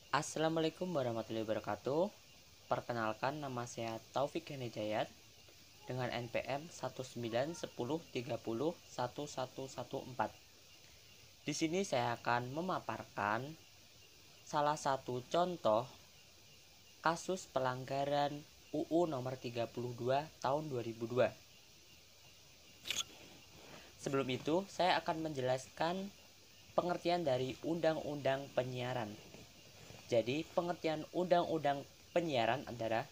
Assalamualaikum warahmatullahi wabarakatuh. Perkenalkan, nama saya Taufik Hidayat dengan NPM 1910301114. Di sini saya akan memaparkan salah satu contoh kasus pelanggaran UU nomor 32 tahun 2002. Sebelum itu, saya akan menjelaskan pengertian dari Undang-Undang Penyiaran. Jadi, pengertian Undang-Undang Penyiaran adalah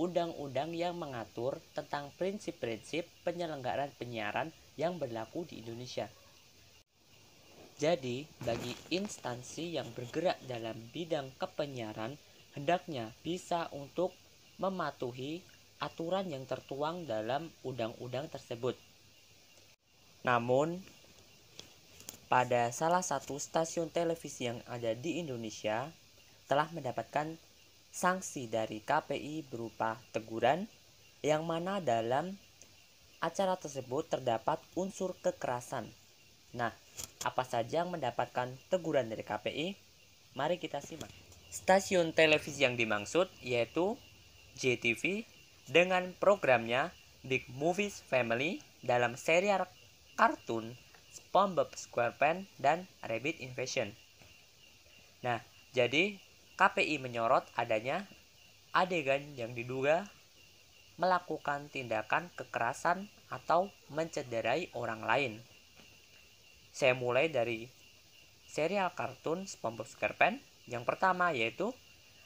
undang-undang yang mengatur tentang prinsip-prinsip penyelenggaraan penyiaran yang berlaku di Indonesia. Jadi, bagi instansi yang bergerak dalam bidang kepenyiaran, hendaknya bisa untuk mematuhi aturan yang tertuang dalam undang-undang tersebut. Namun, pada salah satu stasiun televisi yang ada di Indonesia telah mendapatkan sanksi dari KPI berupa teguran, yang mana dalam acara tersebut terdapat unsur kekerasan. Nah, apa saja yang mendapatkan teguran dari KPI? Mari kita simak. Stasiun televisi yang dimaksud yaitu JTV dengan programnya Big Movies Family dalam serial kartun SpongeBob SquarePants dan Rabbit Invasion. Nah, jadi KPI menyorot adanya adegan yang diduga melakukan tindakan kekerasan atau mencederai orang lain. Saya mulai dari serial kartun SpongeBob SquarePants. Yang pertama yaitu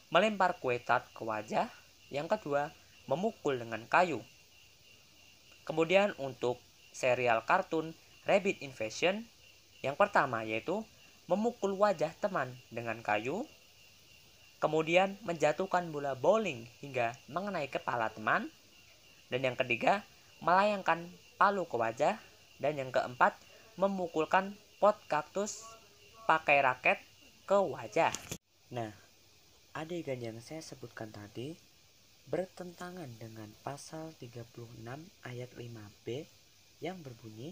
melempar kue tart ke wajah. Yang kedua, memukul dengan kayu. Kemudian untuk serial kartun Rabbit Invasion, yang pertama yaitu memukul wajah teman dengan kayu. Kemudian menjatuhkan bola bowling hingga mengenai kepala teman. Dan yang ketiga, melayangkan palu ke wajah. Dan yang keempat, memukulkan pot kaktus pakai raket ke wajah. Nah, adegan yang saya sebutkan tadi bertentangan dengan pasal 36 ayat 5B yang berbunyi,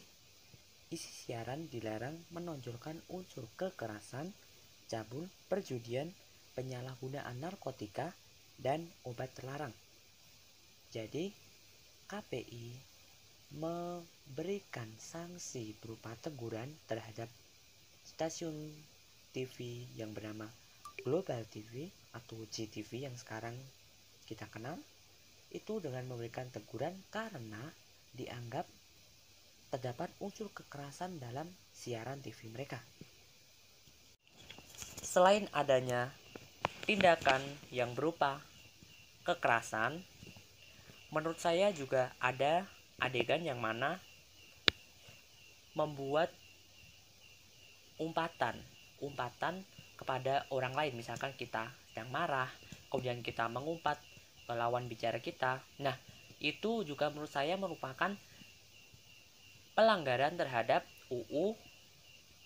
isi siaran dilarang menonjolkan unsur kekerasan, cabul, perjudian, penyalahgunaan narkotika, dan obat terlarang. Jadi, KPI memberikan sanksi berupa teguran terhadap stasiun TV yang bernama Global TV atau JTV yang sekarang kita kenal, itu dengan memberikan teguran karena dianggap terdapat unsur kekerasan dalam siaran TV mereka. Selain adanya tindakan yang berupa kekerasan, menurut saya juga ada adegan yang mana membuat umpatan kepada orang lain. Misalkan kita sedang marah, kemudian kita mengumpat ke lawan bicara kita. Nah, itu juga menurut saya merupakan pelanggaran terhadap UU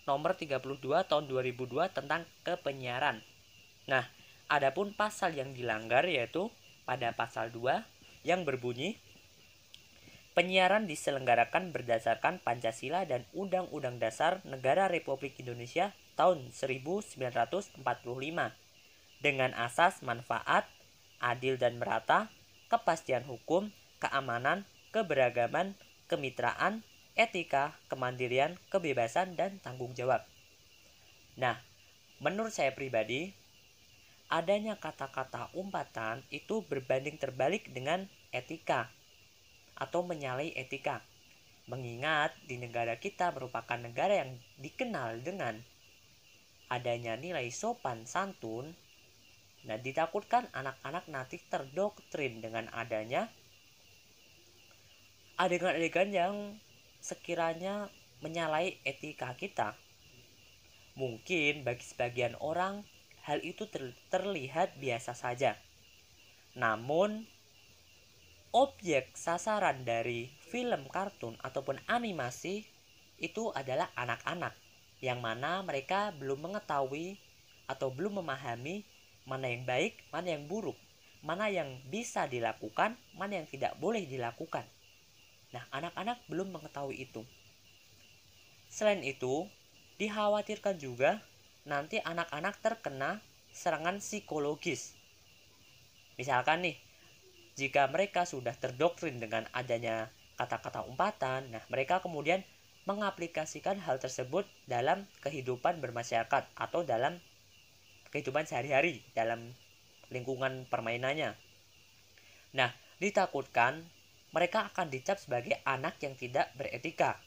nomor 32 tahun 2002 tentang kepenyiaran. Nah, adapun pasal yang dilanggar yaitu pada pasal 2 yang berbunyi, penyiaran diselenggarakan berdasarkan Pancasila dan Undang-Undang Dasar Negara Republik Indonesia tahun 1945 dengan asas manfaat, adil dan merata, kepastian hukum, keamanan, keberagaman, kemitraan, etika, kemandirian, kebebasan, dan tanggung jawab. Nah, menurut saya pribadi, adanya kata-kata umpatan itu berbanding terbalik dengan etika atau menyalahi etika. Mengingat di negara kita merupakan negara yang dikenal dengan adanya nilai sopan santun, nah ditakutkan anak-anak nanti terdoktrin dengan adanya adegan-adegan yang sekiranya menyalahi etika kita. Mungkin bagi sebagian orang hal itu terlihat biasa saja. Namun objek sasaran dari film kartun ataupun animasi itu adalah anak-anak, yang mana mereka belum mengetahui atau belum memahami mana yang baik, mana yang buruk, mana yang bisa dilakukan, mana yang tidak boleh dilakukan. Nah, anak-anak belum mengetahui itu. Selain itu, dikhawatirkan juga nanti anak-anak terkena serangan psikologis. Misalkan nih, jika mereka sudah terdoktrin dengan adanya kata-kata umpatan, nah mereka kemudian mengaplikasikan hal tersebut dalam kehidupan bermasyarakat atau dalam kehidupan sehari-hari, dalam lingkungan permainannya. Nah, ditakutkan mereka akan dicap sebagai anak yang tidak beretika.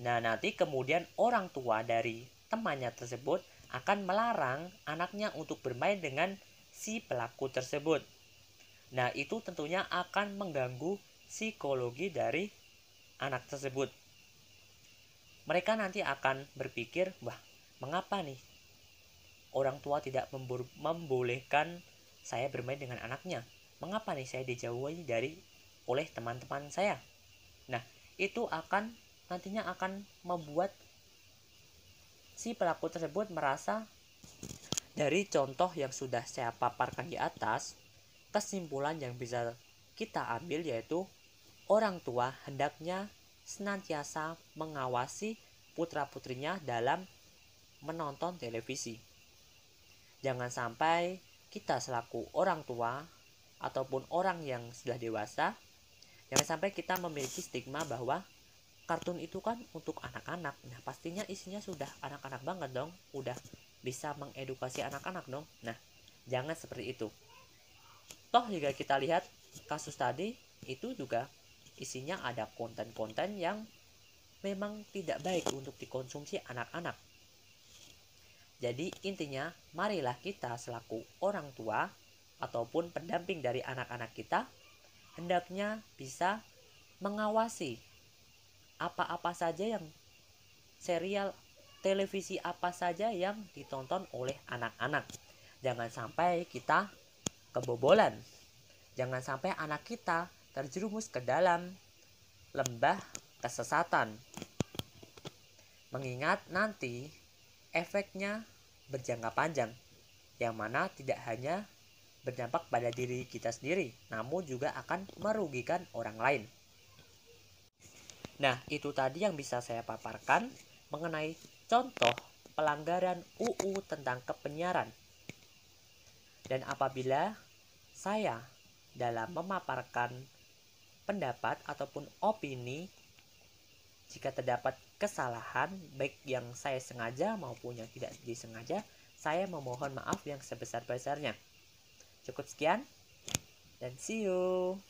Nah, nanti kemudian orang tua dari temannya tersebut akan melarang anaknya untuk bermain dengan si pelaku tersebut. Nah, itu tentunya akan mengganggu psikologi dari anak tersebut. Mereka nanti akan berpikir, wah, mengapa nih orang tua tidak membolehkan saya bermain dengan anaknya? Mengapa nih saya dijauhi oleh teman-teman saya? Nah, itu nantinya akan membuat si pelaku tersebut merasa, dari contoh yang sudah saya paparkan di atas, kesimpulan yang bisa kita ambil yaitu orang tua hendaknya senantiasa mengawasi putra-putrinya dalam menonton televisi. Jangan sampai kita selaku orang tua ataupun orang yang sudah dewasa, jangan sampai kita memiliki stigma bahwa kartun itu kan untuk anak-anak. Nah, pastinya isinya sudah anak-anak banget dong, udah bisa mengedukasi anak-anak dong. Nah, jangan seperti itu. Toh jika kita lihat kasus tadi, itu juga isinya ada konten-konten yang memang tidak baik untuk dikonsumsi anak-anak. Jadi intinya, marilah kita selaku orang tua ataupun pendamping dari anak-anak kita hendaknya bisa mengawasi apa-apa saja yang serial televisi apa saja yang ditonton oleh anak-anak. Jangan sampai kita kebobolan. Jangan sampai anak kita terjerumus ke dalam lembah kesesatan. Mengingat nanti efeknya berjangka panjang, yang mana tidak hanya berdampak pada diri kita sendiri, namun juga akan merugikan orang lain. Nah, itu tadi yang bisa saya paparkan mengenai contoh pelanggaran UU tentang kepenyiaran. Dan apabila saya dalam memaparkan pendapat ataupun opini, jika terdapat kesalahan baik yang saya sengaja maupun yang tidak disengaja, saya memohon maaf yang sebesar-besarnya. Cukup sekian dan see you.